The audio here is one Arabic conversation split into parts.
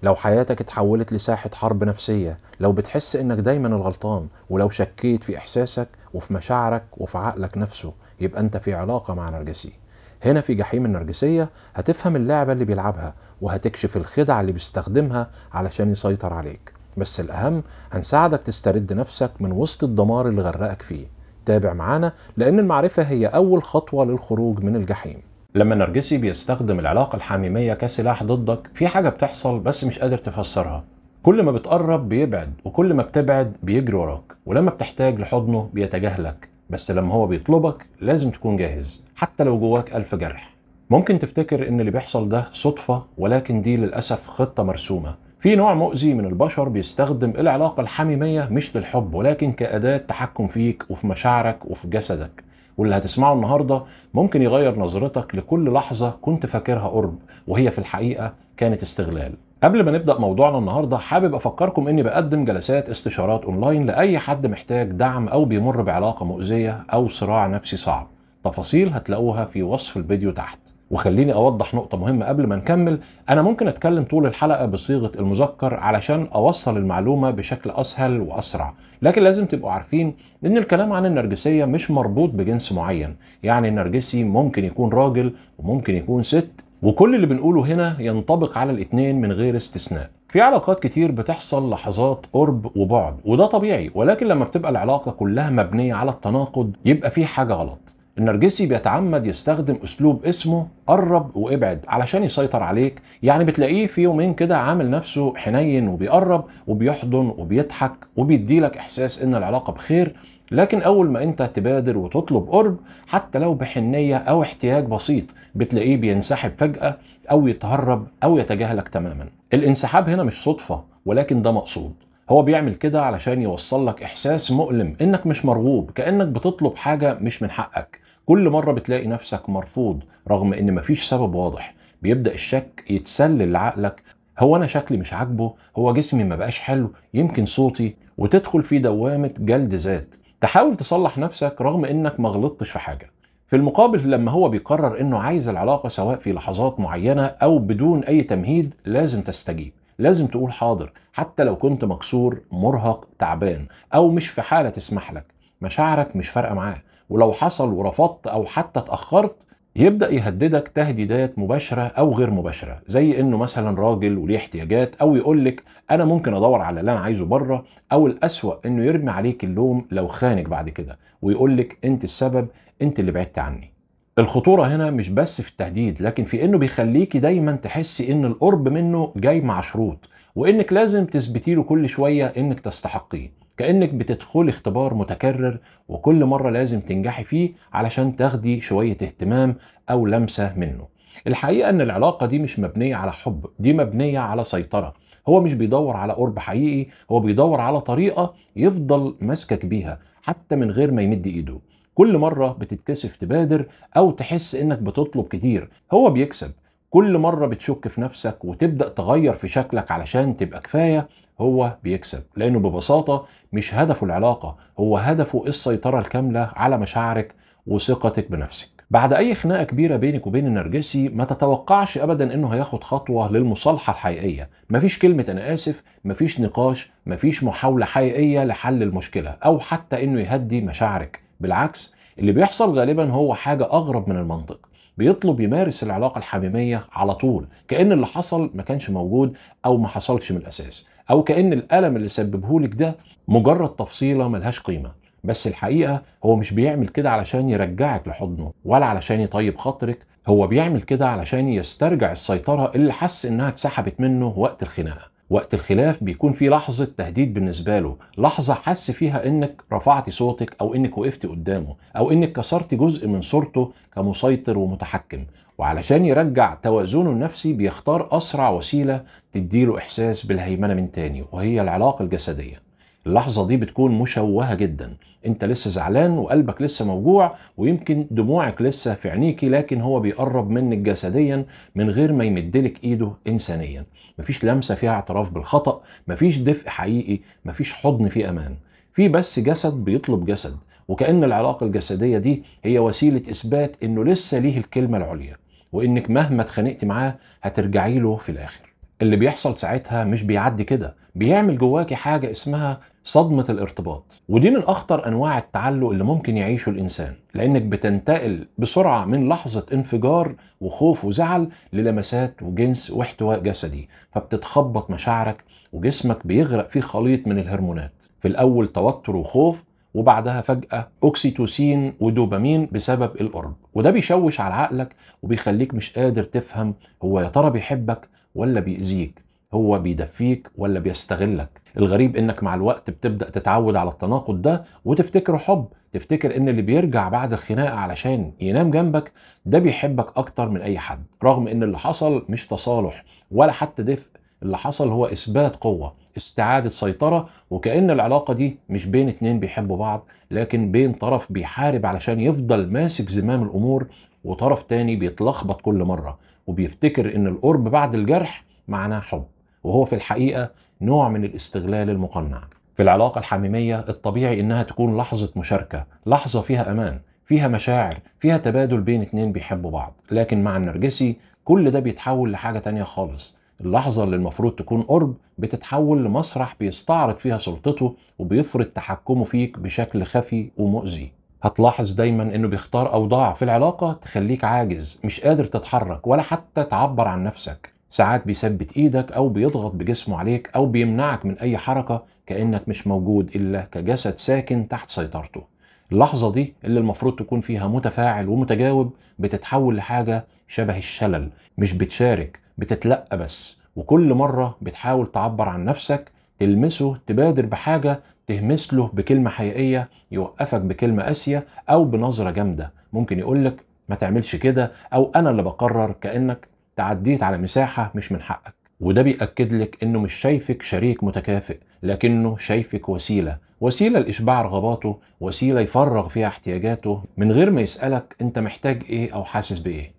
لو حياتك اتحولت لساحة حرب نفسية، لو بتحس انك دايما الغلطان، ولو شكيت في احساسك وفي مشاعرك وفي عقلك نفسه، يبقى انت في علاقة مع نرجسي. هنا في جحيم النرجسية هتفهم اللعبة اللي بيلعبها، وهتكشف الخدع اللي بيستخدمها علشان يسيطر عليك. بس الأهم، هنساعدك تسترد نفسك من وسط الدمار اللي غرقك فيه. تابع معانا، لأن المعرفة هي أول خطوة للخروج من الجحيم. لما النرجسي بيستخدم العلاقة الحميمية كسلاح ضدك، في حاجة بتحصل بس مش قادر تفسرها. كل ما بتقرب بيبعد، وكل ما بتبعد بيجري وراك، ولما بتحتاج لحضنه بيتجاهلك. بس لما هو بيطلبك لازم تكون جاهز، حتى لو جواك ألف جرح. ممكن تفتكر إن اللي بيحصل ده صدفة، ولكن دي للأسف خطة مرسومة. في نوع مؤذي من البشر بيستخدم العلاقة الحميمية مش للحب، ولكن كأداة تحكم فيك وفي مشاعرك وفي جسدك. واللي هتسمعه النهاردة ممكن يغير نظرتك لكل لحظة كنت فاكرها قرب، وهي في الحقيقة كانت استغلال. قبل ما نبدأ موضوعنا النهاردة، حابب أفكركم إني بقدم جلسات استشارات أونلاين لأي حد محتاج دعم أو بيمر بعلاقة مؤذية أو صراع نفسي صعب. تفاصيل هتلاقوها في وصف الفيديو تحت. وخليني أوضح نقطة مهمة قبل ما نكمل. أنا ممكن أتكلم طول الحلقة بصيغة المذكر علشان أوصل المعلومة بشكل أسهل وأسرع، لكن لازم تبقوا عارفين إن الكلام عن النرجسية مش مربوط بجنس معين. يعني النرجسي ممكن يكون راجل وممكن يكون ست، وكل اللي بنقوله هنا ينطبق على الاتنين من غير استثناء. في علاقات كتير بتحصل لحظات قرب وبعد، وده طبيعي، ولكن لما بتبقى العلاقة كلها مبنية على التناقض يبقى في حاجة غلط. النرجسي بيتعمد يستخدم اسلوب اسمه قرب وابعد علشان يسيطر عليك. يعني بتلاقيه في يومين كده عامل نفسه حنين وبيقرب وبيحضن وبيضحك وبيديلك احساس ان العلاقة بخير، لكن اول ما انت تبادر وتطلب قرب حتى لو بحنية او احتياج بسيط، بتلاقيه بينسحب فجأة او يتهرب او يتجاهلك تماما. الانسحاب هنا مش صدفة، ولكن ده مقصود. هو بيعمل كده علشان يوصل لك احساس مؤلم انك مش مرغوب، كأنك بتطلب حاجة مش من حقك. كل مرة بتلاقي نفسك مرفوض رغم ان مفيش سبب واضح، بيبدأ الشك يتسلل لعقلك. هو انا شكلي مش عاجبه؟ هو جسمي ما بقاش حلو؟ يمكن صوتي؟ وتدخل في دوامة جلد ذات، تحاول تصلح نفسك رغم انك ما غلطتش في حاجة. في المقابل، لما هو بيقرر انه عايز العلاقة سواء في لحظات معينة او بدون اي تمهيد، لازم تستجيب. لازم تقول حاضر حتى لو كنت مكسور، مرهق، تعبان، او مش في حالة تسمح لك. مشاعرك مش فارقة معاه، ولو حصل ورفضت او حتى اتأخرت يبدأ يهددك تهديدات مباشرة او غير مباشرة، زي انه مثلا راجل وليه احتياجات، او يقولك انا ممكن ادور على اللي انا عايزه بره، او الاسوأ انه يرمي عليك اللوم لو خانك بعد كده ويقولك انت السبب، انت اللي بعدت عني. الخطورة هنا مش بس في التهديد، لكن في انه بيخليكي دايما تحسي ان القرب منه جاي مع شروط، وانك لازم تثبتي له كل شوية انك تستحقيه، كأنك بتدخلي اختبار متكرر وكل مرة لازم تنجحي فيه علشان تاخدي شوية اهتمام او لمسة منه. الحقيقة ان العلاقة دي مش مبنية على حب، دي مبنية على سيطرة. هو مش بيدور على قرب حقيقي، هو بيدور على طريقة يفضل ماسكك بيها حتى من غير ما يمد ايده. كل مرة بتتكسف تبادر أو تحس إنك بتطلب كتير، هو بيكسب. كل مرة بتشك في نفسك وتبدأ تغير في شكلك علشان تبقى كفاية، هو بيكسب. لأنه ببساطة مش هدفه العلاقة، هو هدفه السيطرة الكاملة على مشاعرك وثقتك بنفسك. بعد أي خناقة كبيرة بينك وبين النرجسي، ما تتوقعش أبدا إنه هياخد خطوة للمصالحة الحقيقية. مفيش كلمة أنا آسف، مفيش نقاش، مفيش محاولة حقيقية لحل المشكلة أو حتى إنه يهدي مشاعرك. بالعكس، اللي بيحصل غالبا هو حاجة أغرب من المنطق. بيطلب يمارس العلاقة الحميمية على طول، كأن اللي حصل ما كانش موجود أو ما حصلش من الأساس، أو كأن الألم اللي سببهولك ده مجرد تفصيلة ملهاش قيمة. بس الحقيقة هو مش بيعمل كده علشان يرجعك لحضنه ولا علشان يطيب خاطرك، هو بيعمل كده علشان يسترجع السيطرة اللي حس إنها اتسحبت منه وقت الخناقة. وقت الخلاف بيكون في لحظة تهديد بالنسبة له، لحظة حس فيها انك رفعتي صوتك او انك وقفتي قدامه او انك كسرتي جزء من صورته كمسيطر ومتحكم. وعلشان يرجع توازنه النفسي بيختار اسرع وسيلة تديله احساس بالهيمنة من تاني، وهي العلاقة الجسدية. اللحظة دي بتكون مشوهة جدا، انت لسه زعلان وقلبك لسه موجوع ويمكن دموعك لسه في عينيكي، لكن هو بيقرب منك جسديا من غير ما يمدلك ايده انسانيا. مفيش لمسة فيها اعتراف بالخطأ، مفيش دفء حقيقي، مفيش حضن فيه امان، في بس جسد بيطلب جسد. وكأن العلاقة الجسدية دي هي وسيلة اثبات انه لسه ليه الكلمة العليا، وانك مهما اتخانقتي معاه هترجعي له في الاخر. اللي بيحصل ساعتها مش بيعدي كده، بيعمل جواكي حاجة اسمها صدمة الارتباط، ودي من أخطر أنواع التعلق اللي ممكن يعيشه الإنسان، لأنك بتنتقل بسرعة من لحظة انفجار وخوف وزعل للمسات وجنس واحتواء جسدي، فبتتخبط مشاعرك وجسمك بيغرق في خليط من الهرمونات، في الأول توتر وخوف، وبعدها فجأة أكسيتوسين ودوبامين بسبب القرب، وده بيشوش على عقلك وبيخليك مش قادر تفهم هو يا ترى بيحبك ولا بيأذيك، هو بيدفيك ولا بيستغلك. الغريب انك مع الوقت بتبدأ تتعود على التناقض ده وتفتكره حب، تفتكر ان اللي بيرجع بعد الخناقة علشان ينام جنبك ده بيحبك اكتر من اي حد، رغم ان اللي حصل مش تصالح ولا حتى دفء، اللي حصل هو اثبات قوة، استعادة سيطرة، وكأن العلاقة دي مش بين اتنين بيحبوا بعض، لكن بين طرف بيحارب علشان يفضل ماسك زمام الامور، وطرف تاني بيتلخبط كل مرة وبيفتكر ان القرب بعد الجرح معناه حب، وهو في الحقيقة نوع من الاستغلال المقنع. في العلاقة الحميمية الطبيعي انها تكون لحظة مشاركة، لحظة فيها امان، فيها مشاعر، فيها تبادل بين اتنين بيحبوا بعض، لكن مع النرجسي كل ده بيتحول لحاجة تانية خالص. اللحظة اللي المفروض تكون قرب بتتحول لمسرح بيستعرض فيها سلطته وبيفرض تحكمه فيك بشكل خفي ومؤذي. هتلاحظ دايما انه بيختار اوضاع في العلاقة تخليك عاجز، مش قادر تتحرك ولا حتى تعبر عن نفسك. ساعات بيثبت ايدك او بيضغط بجسمه عليك او بيمنعك من اي حركة، كأنك مش موجود الا كجسد ساكن تحت سيطرته. اللحظة دي اللي المفروض تكون فيها متفاعل ومتجاوب بتتحول لحاجة شبه الشلل، مش بتشارك، بتتلقى بس، وكل مرة بتحاول تعبر عن نفسك، تلمسه، تبادر بحاجة، تهمس له بكلمة حقيقية، يوقفك بكلمة قاسية أو بنظرة جامدة، ممكن يقولك ما تعملش كده أو أنا اللي بقرر، كأنك تعديت على مساحة مش من حقك. وده بيأكد لك إنه مش شايفك شريك متكافئ، لكنه شايفك وسيلة، وسيلة لإشباع رغباته، وسيلة يفرغ فيها احتياجاته من غير ما يسألك أنت محتاج إيه أو حاسس بإيه.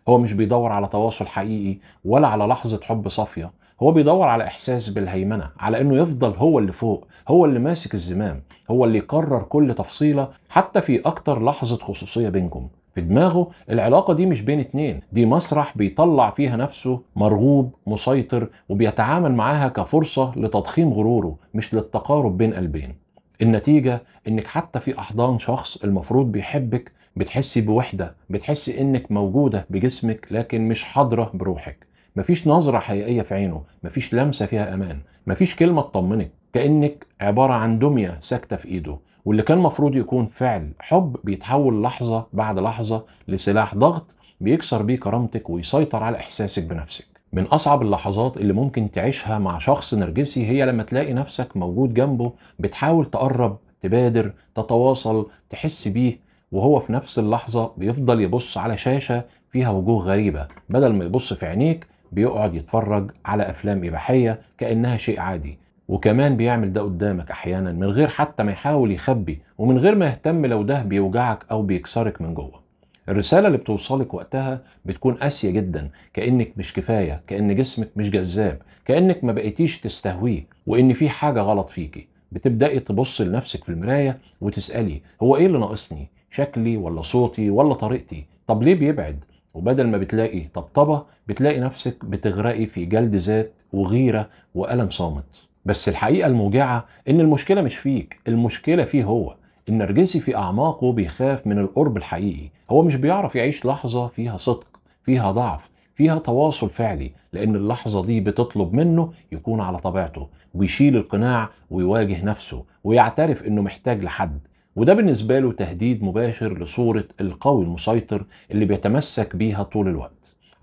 هو مش بيدور على تواصل حقيقي ولا على لحظة حب صافية، هو بيدور على إحساس بالهيمنة، على إنه يفضل هو اللي فوق، هو اللي ماسك الزمام، هو اللي يقرر كل تفصيلة حتى في أكتر لحظة خصوصية بينكم. في دماغه العلاقة دي مش بين اتنين، دي مسرح بيطلع فيها نفسه مرغوب مسيطر، وبيتعامل معاها كفرصة لتضخيم غروره مش للتقارب بين قلبين. النتيجة إنك حتى في أحضان شخص المفروض بيحبك بتحسي بوحدة، بتحسي إنك موجودة بجسمك لكن مش حاضرة بروحك. مفيش نظرة حقيقية في عينه، مفيش لمسة فيها أمان، مفيش كلمة تطمنك، كأنك عبارة عن دمية ساكتة في إيده، واللي كان مفروض يكون فعل حب بيتحول لحظة بعد لحظة لسلاح ضغط بيكسر بيه كرامتك ويسيطر على إحساسك بنفسك. من أصعب اللحظات اللي ممكن تعيشها مع شخص نرجسي هي لما تلاقي نفسك موجود جنبه، بتحاول تقرب، تبادر، تتواصل، تحس بيه، وهو في نفس اللحظة بيفضل يبص على شاشة فيها وجوه غريبة، بدل ما يبص في عينيك بيقعد يتفرج على أفلام إباحية كأنها شيء عادي. وكمان بيعمل ده قدامك أحيانا من غير حتى ما يحاول يخبي، ومن غير ما يهتم لو ده بيوجعك أو بيكسرك من جوه. الرسالة اللي بتوصلك وقتها بتكون قاسية جدا، كأنك مش كفاية، كأن جسمك مش جذاب، كأنك ما بقيتيش تستهويه، وإن في حاجة غلط فيكي. بتبدأي تبص لنفسك في المراية وتسألي هو إيه اللي ناقصني؟ شكلي ولا صوتي ولا طريقتي؟ طب ليه بيبعد؟ وبدل ما بتلاقي طبطبة بتلاقي نفسك بتغرقي في جلد ذات وغيرة وألم صامت. بس الحقيقة الموجعة إن المشكلة مش فيك، المشكلة فيه هو. النرجسي في أعماقه بيخاف من القرب الحقيقي، هو مش بيعرف يعيش لحظة فيها صدق، فيها ضعف، فيها تواصل فعلي، لأن اللحظة دي بتطلب منه يكون على طبيعته ويشيل القناع ويواجه نفسه ويعترف إنه محتاج لحد. وده بالنسبة له تهديد مباشر لصورة القوي المسيطر اللي بيتمسك بيها طول الوقت.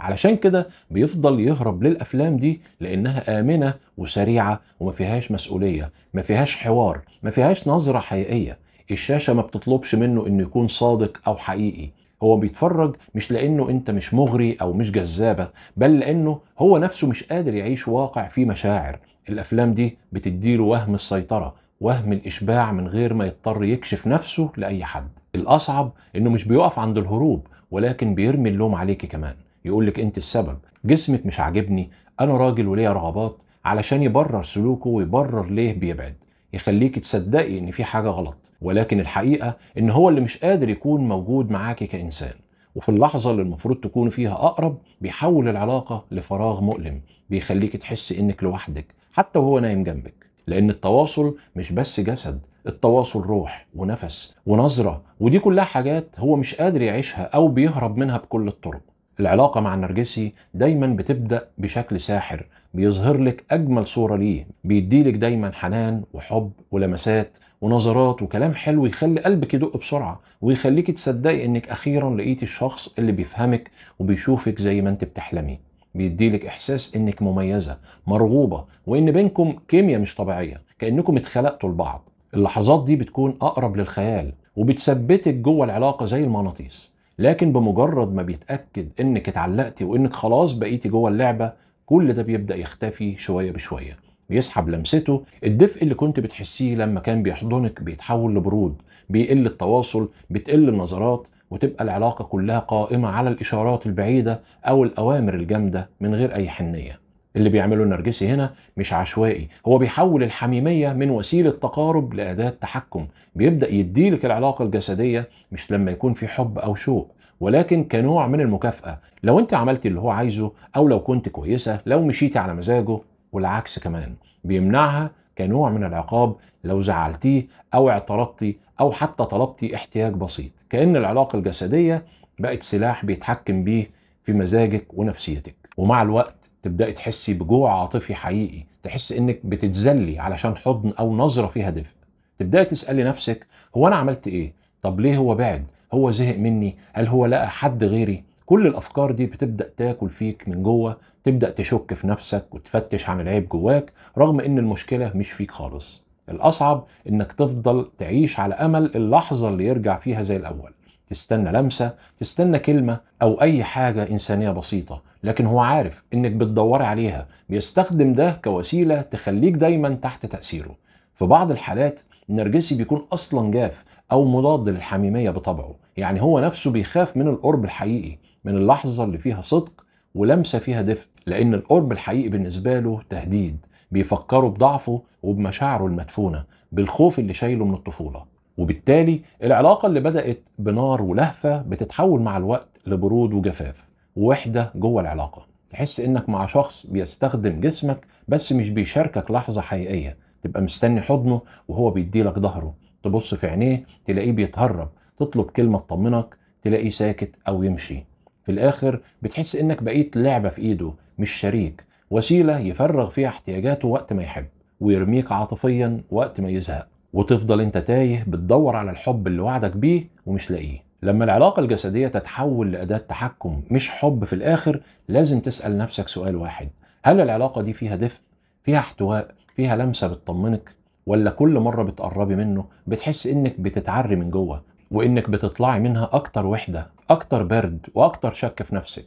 علشان كده بيفضل يهرب للأفلام دي، لأنها آمنة وسريعة وما فيهاش مسؤولية، ما فيهاش حوار، ما فيهاش نظرة حقيقية. الشاشة ما بتطلبش منه إنه يكون صادق أو حقيقي، هو بيتفرج مش لأنه أنت مش مغري أو مش جذابة، بل لأنه هو نفسه مش قادر يعيش واقع فيه مشاعر. الأفلام دي بتديله وهم السيطرة، وهم الإشباع من غير ما يضطر يكشف نفسه لأي حد. الأصعب إنه مش بيقف عند الهروب، ولكن بيرمي اللوم عليكي كمان، يقولك أنت السبب، جسمك مش عاجبني، أنا راجل وليا رغبات، علشان يبرر سلوكه ويبرر ليه بيبعد، يخليك تصدقي ان في حاجة غلط، ولكن الحقيقة ان هو اللي مش قادر يكون موجود معاكي كإنسان. وفي اللحظة اللي المفروض تكونوا فيها أقرب بيحول العلاقة لفراغ مؤلم، بيخليك تحس إنك لوحدك حتى وهو نايم جنبك. لأن التواصل مش بس جسد، التواصل روح ونفس ونظرة، ودي كلها حاجات هو مش قادر يعيشها أو بيهرب منها بكل الطرق. العلاقة مع النرجسي دايما بتبدأ بشكل ساحر، بيظهر لك أجمل صورة ليه، بيديلك دايما حنان وحب ولمسات ونظرات وكلام حلو يخلي قلبك يدق بسرعة، ويخليك تصدقي انك اخيرا لقيتي الشخص اللي بيفهمك وبيشوفك زي ما انت بتحلمي. بيديلك احساس انك مميزة مرغوبة، وان بينكم كيمياء مش طبيعية، كأنكم اتخلقتوا لبعض. اللحظات دي بتكون اقرب للخيال وبتثبتك جوه العلاقة زي المغناطيس، لكن بمجرد ما بيتأكد انك اتعلقتي وانك خلاص بقيتي جوه اللعبة، كل ده بيبدأ يختفي شوية بشوية. بيسحب لمسته، الدفء اللي كنت بتحسيه لما كان بيحضنك بيتحول لبرود، بيقل التواصل، بتقل النظرات، وتبقى العلاقة كلها قائمة على الإشارات البعيدة أو الأوامر الجامدة من غير أي حنية. اللي بيعمله النرجسي هنا مش عشوائي، هو بيحول الحميمية من وسيلة تقارب لأداة تحكم. بيبدأ يديلك العلاقة الجسدية مش لما يكون في حب أو شوق، ولكن كنوع من المكافأة لو انت عملتي اللي هو عايزه، أو لو كنت كويسة، لو مشيتي على مزاجه، والعكس كمان. بيمنعها كنوع من العقاب لو زعلتيه أو اعترضتي أو حتى طلبتي احتياج بسيط. كأن العلاقة الجسدية بقت سلاح بيتحكم بيه في مزاجك ونفسيتك. ومع الوقت تبدأي تحسي بجوع عاطفي حقيقي، تحس إنك بتتذلي علشان حضن أو نظرة فيها دفء. تبدأي تسألي نفسك، هو أنا عملت إيه؟ طب ليه هو بعد؟ هو زهق مني؟ هل هو لقى حد غيري؟ كل الأفكار دي بتبدأ تاكل فيك من جوه، تبدأ تشك في نفسك وتفتش عن العيب جواك، رغم إن المشكلة مش فيك خالص. الأصعب إنك تفضل تعيش على أمل اللحظة اللي يرجع فيها زي الأول، تستنى لمسة، تستنى كلمة أو أي حاجة إنسانية بسيطة، لكن هو عارف إنك بتدوري عليها، بيستخدم ده كوسيلة تخليك دايما تحت تأثيره. في بعض الحالات النرجسي بيكون أصلا جاف أو مضاد للحميمية بطبعه، يعني هو نفسه بيخاف من القرب الحقيقي، من اللحظة اللي فيها صدق ولمسة فيها دفء، لأن القرب الحقيقي بالنسبة له تهديد، بيفكره بضعفه وبمشاعره المدفونة، بالخوف اللي شايله من الطفولة. وبالتالي العلاقة اللي بدأت بنار ولهفة بتتحول مع الوقت لبرود وجفاف ووحدة جوه العلاقة. تحس إنك مع شخص بيستخدم جسمك بس مش بيشاركك لحظة حقيقية. تبقى مستني حضنه وهو بيديلك ظهره، تبص في عينيه تلاقيه بيتهرب، تطلب كلمة تطمنك تلاقيه ساكت أو يمشي. في الآخر بتحس إنك بقيت لعبة في إيده مش شريك، وسيلة يفرغ فيها احتياجاته وقت ما يحب ويرميك عاطفيا وقت ما يزهق، وتفضل انت تايه بتدور على الحب اللي وعدك بيه ومش لاقيه. لما العلاقة الجسدية تتحول لأداة تحكم مش حب، في الآخر لازم تسأل نفسك سؤال واحد: هل العلاقة دي فيها دفء، فيها احتواء، فيها لمسة بتطمنك، ولا كل مرة بتقربي منه بتحس انك بتتعري من جوه وانك بتطلعي منها اكتر وحدة، اكتر برد، واكتر شك في نفسك؟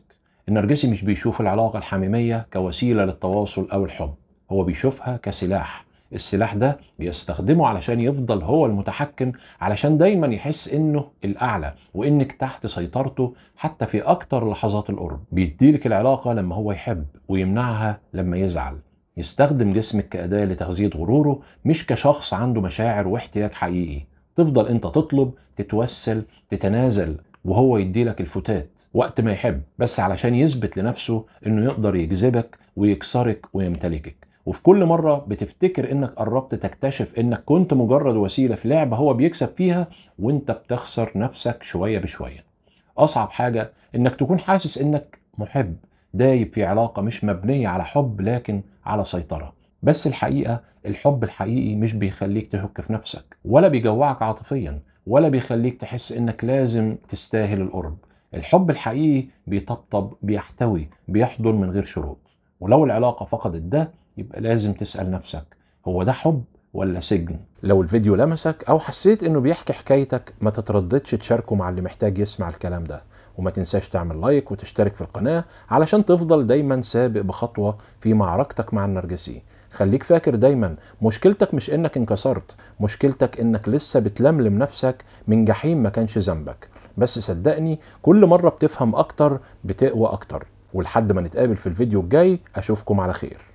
النرجسي مش بيشوف العلاقة الحميمية كوسيلة للتواصل او الحب، هو بيشوفها كسلاح. السلاح ده بيستخدمه علشان يفضل هو المتحكم، علشان دايما يحس انه الاعلى وانك تحت سيطرته حتى في اكتر لحظات القرب. بيديلك العلاقة لما هو يحب ويمنعها لما يزعل. يستخدم جسمك كأداة لتغذية غروره مش كشخص عنده مشاعر واحتياج حقيقي. تفضل انت تطلب، تتوسل، تتنازل، وهو يديلك الفتات وقت ما يحب، بس علشان يثبت لنفسه انه يقدر يجذبك ويكسرك ويمتلكك. وفي كل مرة بتفتكر انك قربت تكتشف انك كنت مجرد وسيلة في لعبة هو بيكسب فيها، وانت بتخسر نفسك شوية بشوية. اصعب حاجة انك تكون حاسس انك محب دايب في علاقة مش مبنية على حب لكن على سيطرة. بس الحقيقة الحب الحقيقي مش بيخليك تهك في نفسك، ولا بيجوعك عاطفيا، ولا بيخليك تحس انك لازم تستاهل القرب. الحب الحقيقي بيطبطب، بيحتوي، بيحضن من غير شروط. ولو العلاقة فقدت ده يبقى لازم تسأل نفسك، هو ده حب ولا سجن؟ لو الفيديو لمسك أو حسيت إنه بيحكي حكايتك، ما تترددش تشاركه مع اللي محتاج يسمع الكلام ده. وما تنساش تعمل لايك وتشترك في القناة علشان تفضل دايما سابق بخطوة في معركتك مع النرجسي. خليك فاكر دايما، مشكلتك مش إنك انكسرت، مشكلتك إنك لسه بتلملم نفسك من جحيم ما كانش ذنبك. بس صدقني كل مرة بتفهم أكتر بتقوى أكتر. ولحد ما نتقابل في الفيديو الجاي، أشوفكم على خير.